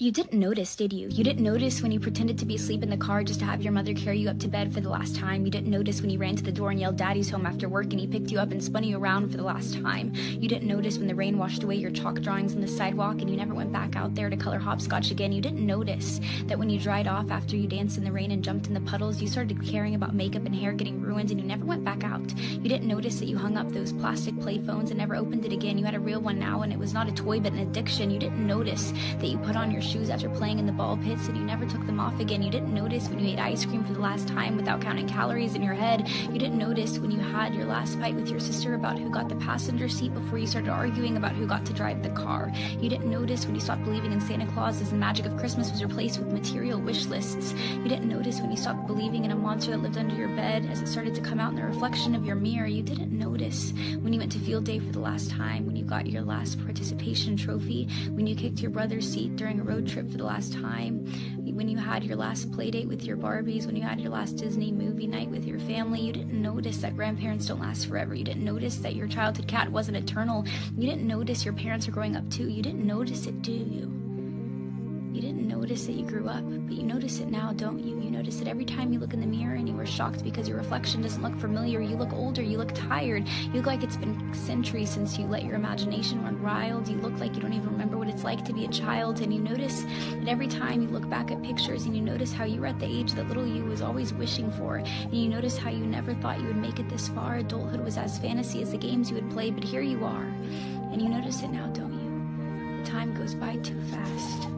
You didn't notice, did you? You didn't notice when you pretended to be asleep in the car just to have your mother carry you up to bed for the last time. You didn't notice when you ran to the door and yelled "Daddy's home" after work and he picked you up and spun you around for the last time. You didn't notice when the rain washed away your chalk drawings on the sidewalk and you never went back out there to color hopscotch again. You didn't notice that when you dried off after you danced in the rain and jumped in the puddles, you started caring about makeup and hair getting ruined and you never went back out. You didn't notice that you hung up those plastic play phones and never opened it again. You had a real one now and it was not a toy but an addiction. You didn't notice that you put on your shoes after playing in the ball pits and you never took them off again. You didn't notice when you ate ice cream for the last time without counting calories in your head. You didn't notice when you had your last fight with your sister about who got the passenger seat before you started arguing about who got to drive the car. You didn't notice when you stopped believing in Santa Claus as the magic of Christmas was replaced with material wish lists. You didn't notice when you stopped believing in a monster that lived under your bed as it started to come out in the reflection of your mirror. You didn't notice when you went to field day for the last time, when you got your last participation trophy, when you kicked your brother's seat during a road trip for the last time, when you had your last play date with your Barbies, when you had your last Disney movie night with your family. You didn't notice that grandparents don't last forever. You didn't notice that your childhood cat wasn't eternal. You didn't notice your parents are growing up too. You didn't notice it, do you? You didn't notice that you grew up, but you notice it now, don't you? You notice it every time you look in the mirror and you were shocked because your reflection doesn't look familiar. You look older, you look tired, you look like it's been centuries since you let your imagination run wild. You look like you don't even remember what it's like to be a child, and you notice that every time you look back at pictures and you notice how you were at the age that little you was always wishing for, and you notice how you never thought you would make it this far. Adulthood was as fantasy as the games you would play, but here you are, and you notice it now, don't you? The time goes by too fast.